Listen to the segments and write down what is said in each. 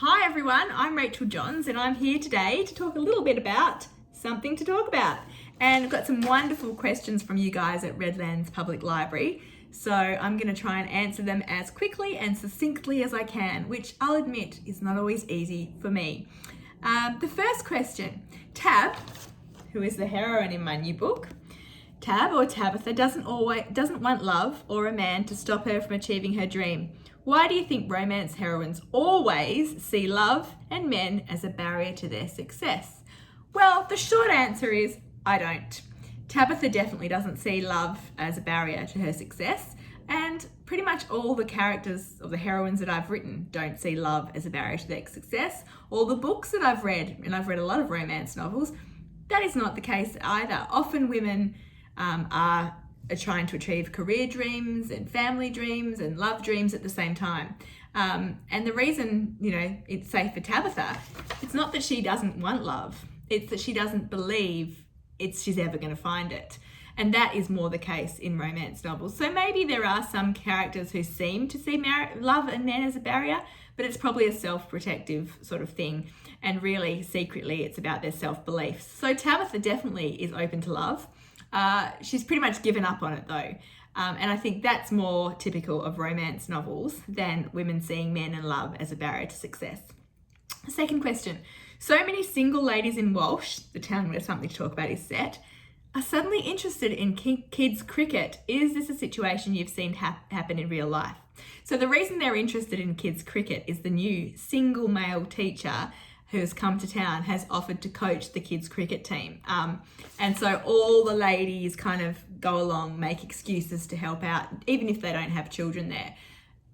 Hi everyone, I'm Rachel Johns and I'm here today to talk a little bit about something to talk about. And I've got some wonderful questions from you guys at Redlands Public Library. So I'm going to try and answer them as quickly and succinctly as I can, which I'll admit is not always easy for me. The first question, Tab, who is the heroine in my new book, Tab or Tabitha doesn't want love or a man to stop her from achieving her dream. Why do you think romance heroines always see love and men as a barrier to their success? Well, the short answer is I don't. Tabitha definitely doesn't see love as a barrier to her success, and pretty much all the characters of the heroines that I've written don't see love as a barrier to their success. All the books that I've read, and I've read a lot of romance novels, that is not the case either. Often women are trying to achieve career dreams and family dreams and love dreams at the same time. And the reason, it's safe for Tabitha, it's not that she doesn't want love, it's that she doesn't believe she's ever going to find it. And that is more the case in romance novels. So maybe there are some characters who seem to see love and men as a barrier, but it's probably a self-protective sort of thing. And really, secretly, it's about their self-beliefs. So Tabitha definitely is open to love. She's pretty much given up on it though. And I think that's more typical of romance novels than women seeing men and love as a barrier to success. Second question. So many single ladies in Walsh, the town where Something to Talk About is set, are suddenly interested in kids cricket. Is this a situation you've seen happen in real life? So the reason they're interested in kids cricket is the new single male teacher who's come to town has offered to coach the kids cricket team. And so all the ladies kind of go along, make excuses to help out, even if they don't have children there.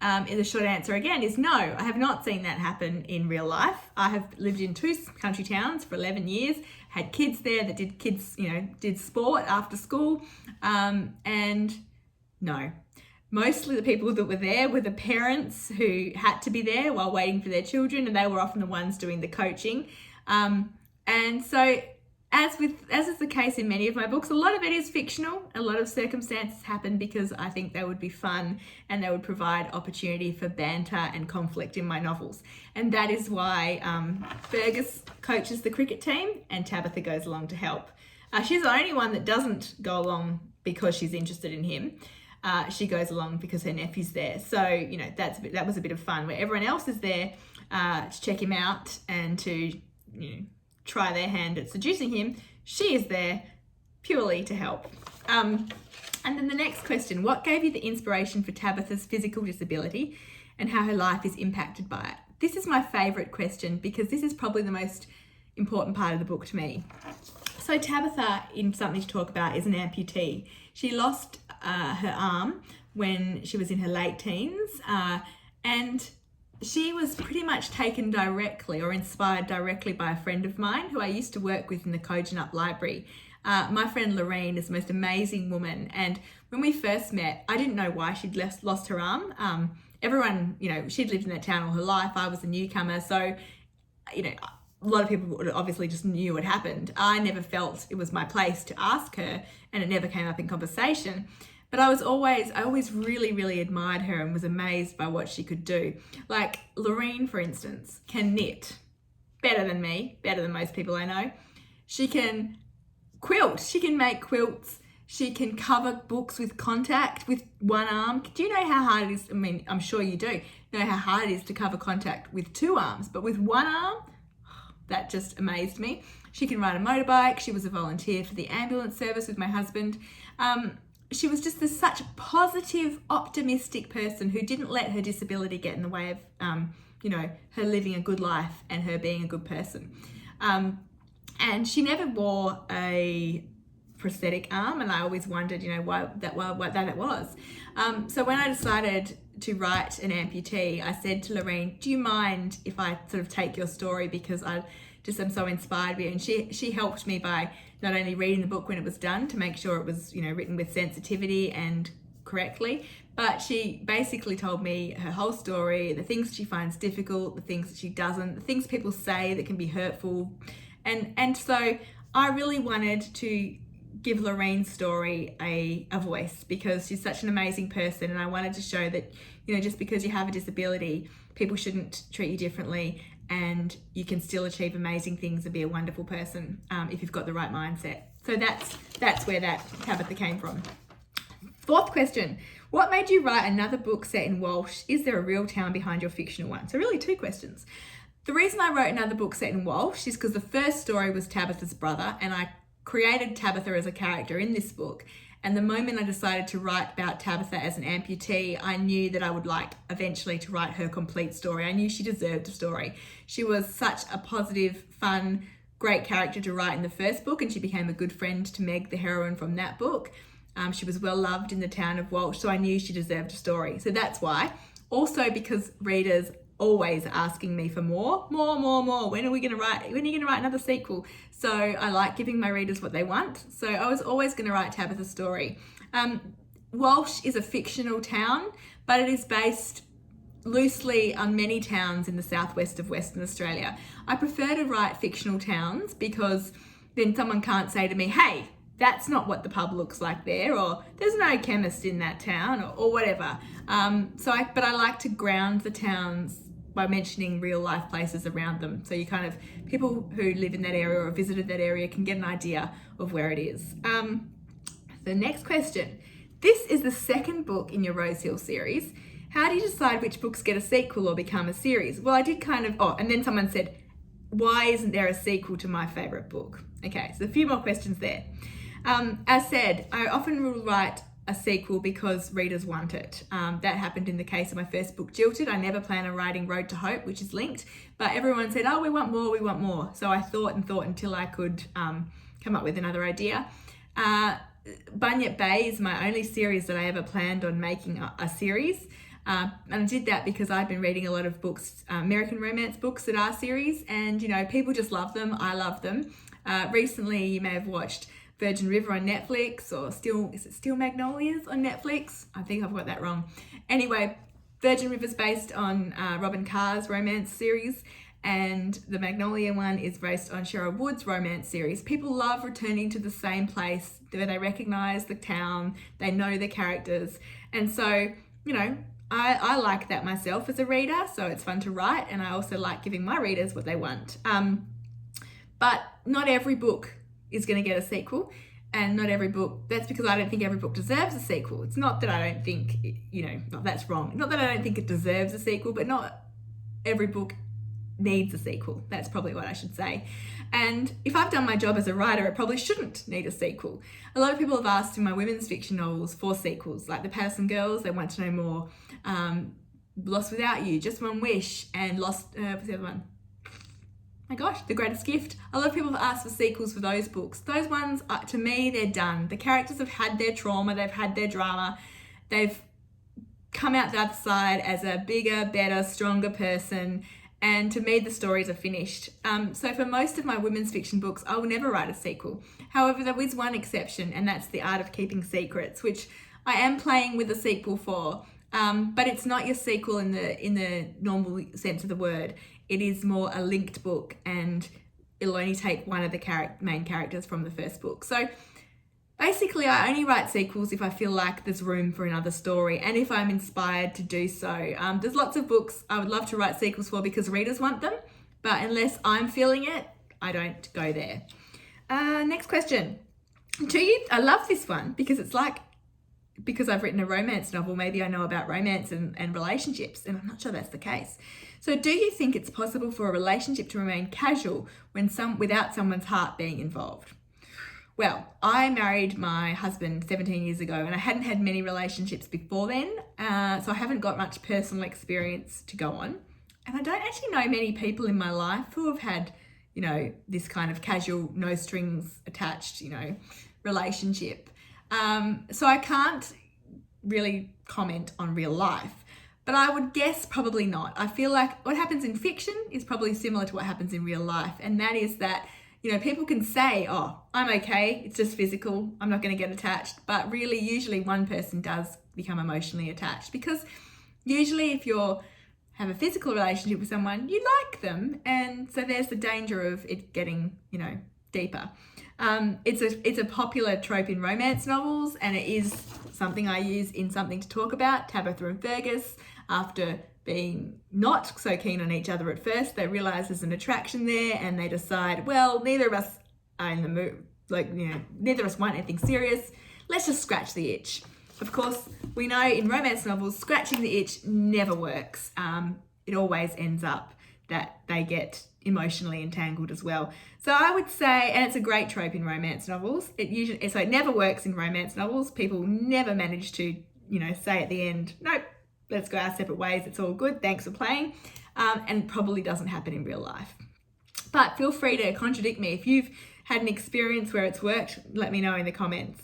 And the short answer again is no, I have not seen that happen in real life. I have lived in 2 country towns for 11 years, had kids there that did sport after school. And no. Mostly the people that were there were the parents who had to be there while waiting for their children, and they were often the ones doing the coaching. And so, as is the case in many of my books, a lot of it is fictional. A lot of circumstances happen because I think they would be fun and they would provide opportunity for banter and conflict in my novels. And that is why Fergus coaches the cricket team and Tabitha goes along to help. She's the only one that doesn't go along because she's interested in him. She goes along because her nephew's there. So, that was a bit of fun where everyone else is there to check him out and to, try their hand at seducing him. She is there purely to help. And then the next question, what gave you the inspiration for Tabitha's physical disability and how her life is impacted by it? This is my favourite question because this is probably the most important part of the book to me. So Tabitha, in Something to Talk About, is an amputee. She lost her arm when she was in her late teens, and she was pretty much taken directly or inspired directly by a friend of mine who I used to work with in the Kojonup Library. My friend Lorraine is the most amazing woman, and when we first met, I didn't know why she'd lost her arm. Everyone, she'd lived in that town all her life. I was a newcomer, so, a lot of people obviously just knew what happened. I never felt it was my place to ask her, and it never came up in conversation. But I always really, really admired her and was amazed by what she could do. Like Lorraine, for instance, can knit better than me, better than most people I know. She can quilt. She can make quilts. She can cover books with contact with one arm. Do you know how hard it is? I mean, I'm sure you do know how hard it is to cover contact with 2 arms, but with 1 arm, that just amazed me. She can ride a motorbike. She was a volunteer for the ambulance service with my husband. She was just such a positive, optimistic person who didn't let her disability get in the way of, her living a good life and her being a good person. And she never wore a prosthetic arm, and I always wondered, what that was. So when I decided to write an amputee, I said to Lorraine, do you mind if I sort of take your story, because I just am so inspired by you? And she helped me by not only reading the book when it was done to make sure it was, written with sensitivity and correctly, but she basically told me her whole story, the things she finds difficult, the things that she doesn't, the things people say that can be hurtful. And so I really wanted to give Lorraine's story a voice because she's such an amazing person, and I wanted to show that, just because you have a disability, people shouldn't treat you differently, and you can still achieve amazing things and be a wonderful person if you've got the right mindset. So that's where that Tabitha came from. Fourth question, what made you write another book set in Walsh? Is there a real town behind your fictional one? So really 2 questions. The reason I wrote another book set in Walsh is because the first story was Tabitha's brother, and I created Tabitha as a character in this book. And the moment I decided to write about Tabitha as an amputee, I knew that I would like eventually to write her complete story. I knew she deserved a story. She was such a positive, fun, great character to write in the first book, and she became a good friend to Meg, the heroine from that book. She was well loved in the town of Walsh, so I knew she deserved a story. So that's why. Also because readers always asking me for more. When are you going to write another sequel? So I like giving my readers what they want. So I was always going to write Tabitha's story. Walsh is a fictional town, but it is based loosely on many towns in the southwest of Western Australia. I prefer to write fictional towns because then someone can't say to me, hey, that's not what the pub looks like there, or there's no chemist in that town, or whatever. But I like to ground the towns by mentioning real life places around them. So you kind of, people who live in that area or visited that area can get an idea of where it is. The next question. This is the second book in your Rosehill series. How do you decide which books get a sequel or become a series? Well, I did and then someone said, why isn't there a sequel to my favourite book? Okay, so a few more questions there. As said, I often will write a sequel because readers want it. That happened in the case of my first book, Jilted. I never plan on writing Road to Hope, which is linked, but everyone said, oh, we want more. So I thought until I could come up with another idea. Bunyip Bay is my only series that I ever planned on making a series. And I did that because I've been reading a lot of books, American romance books that are series, and people just love them. I love them. Recently, you may have watched Virgin River on Netflix, or Steel Magnolias on Netflix? I think I've got that wrong. Anyway, Virgin River's based on Robin Carr's romance series, and the Magnolia one is based on Cheryl Wood's romance series. People love returning to the same place where they recognise the town, they know the characters, and so, I like that myself as a reader, so it's fun to write, and I also like giving my readers what they want. But not every book is going to get a sequel, and that's because I don't think every book deserves a sequel. It's not that I don't think, that's wrong. Not that I don't think it deserves a sequel, but not every book needs a sequel. That's probably what I should say. And if I've done my job as a writer, it probably shouldn't need a sequel. A lot of people have asked in my women's fiction novels for sequels, like the Patterson Girls, they want to know more. Lost Without You, Just One Wish, and what's the other one? My gosh, The Greatest Gift. A lot of people have asked for sequels for those books. Those ones, to me, they're done. The characters have had their trauma, they've had their drama, they've come out the other side as a bigger, better, stronger person, and to me, the stories are finished. So for most of my women's fiction books, I will never write a sequel. However, there is one exception, and that's The Art of Keeping Secrets, which I am playing with a sequel for. But it's not your sequel in the normal sense of the word. It is more a linked book, and it'll only take one of the main characters from the first book. So basically, I only write sequels if I feel like there's room for another story, and if I'm inspired to do so. There's lots of books I would love to write sequels for because readers want them, but unless I'm feeling it, I don't go there. Next question. I love this one because because I've written a romance novel, maybe I know about romance and relationships, and I'm not sure that's the case. So do you think it's possible for a relationship to remain casual without someone's heart being involved? Well, I married my husband 17 years ago, and I hadn't had many relationships before then, so I haven't got much personal experience to go on. And I don't actually know many people in my life who have had, this kind of casual, no strings attached, relationship. So I can't really comment on real life, but I would guess probably not. I feel like what happens in fiction is probably similar to what happens in real life, and that is that, people can say, oh, I'm okay, it's just physical, I'm not going to get attached, but really usually one person does become emotionally attached, because usually if you have a physical relationship with someone, you like them, and so there's the danger of it getting, deeper. It's a popular trope in romance novels, and it is something I use in Something to Talk About, Tabitha and Fergus, after being not so keen on each other at first. They realize there's an attraction there and they decide, well, neither of us are in the mood, neither of us want anything serious. Let's just scratch the itch. Of course, we know in romance novels, scratching the itch never works. It always ends up that they get emotionally entangled as well. So I would say, and it's a great trope in romance novels, it never works in romance novels. People never manage to, say at the end, nope, let's go our separate ways. It's all good. Thanks for playing. And probably doesn't happen in real life. But feel free to contradict me. If you've had an experience where it's worked, let me know in the comments.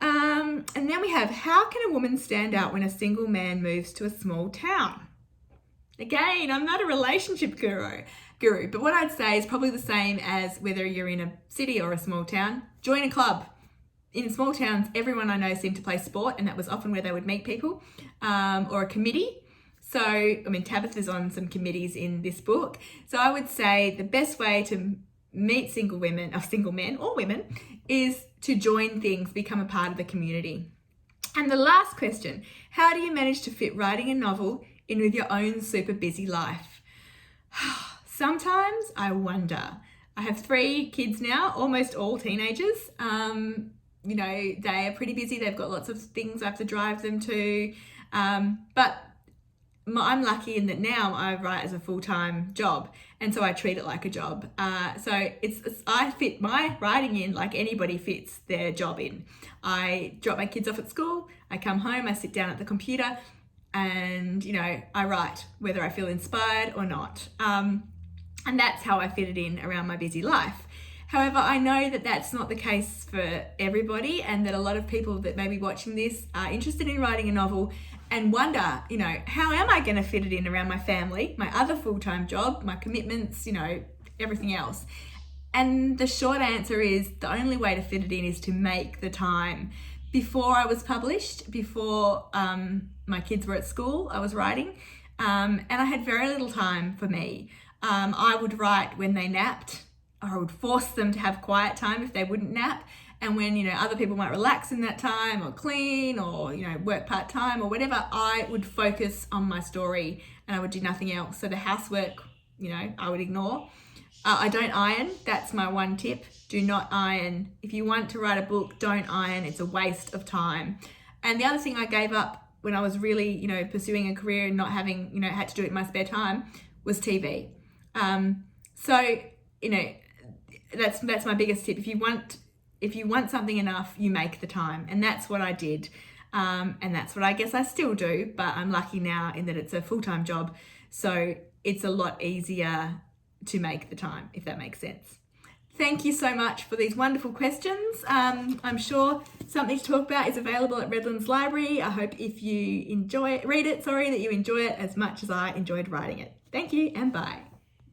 And then we have, how can a woman stand out when a single man moves to a small town? Again, I'm not a relationship guru, but what I'd say is probably the same as whether you're in a city or a small town. Join a club. In small towns, everyone I know seemed to play sport, and that was often where they would meet people, or a committee. So, Tabitha's on some committees in this book. So I would say the best way to meet single men or women is to join things, become a part of the community. And the last question, how do you manage to fit writing a novel in with your own super busy life? Sometimes I wonder. I have 3 kids now, almost all teenagers. They are pretty busy. They've got lots of things I have to drive them to. But I'm lucky in that now I write as a full-time job, and so I treat it like a job. So I fit my writing in like anybody fits their job in. I drop my kids off at school, I come home, I sit down at the computer, and I write whether I feel inspired or not. And that's how I fit it in around my busy life. However, I know that that's not the case for everybody, and that a lot of people that may be watching this are interested in writing a novel and wonder, how am I going to fit it in around my family, my other full-time job, my commitments, everything else. And the short answer is the only way to fit it in is to make the time. Before I was published, before my kids were at school, I was writing, and I had very little time for me. I would write when they napped, or I would force them to have quiet time if they wouldn't nap. And when, other people might relax in that time or clean or, work part-time or whatever, I would focus on my story and I would do nothing else. So the housework, I would ignore. I don't iron. That's my one tip. Do not iron. If you want to write a book, don't iron. It's a waste of time. And the other thing I gave up when I was really, pursuing a career and not having, had to do it in my spare time was TV. That's my biggest tip. If you want something enough, you make the time. And that's what I did. And that's what I guess I still do, but I'm lucky now in that it's a full-time job. So it's a lot easier to make the time, if that makes sense. Thank you so much for these wonderful questions. I'm sure Something to Talk About is available at Redlands Library. I hope if you read it, that you enjoy it as much as I enjoyed writing it. Thank you and bye.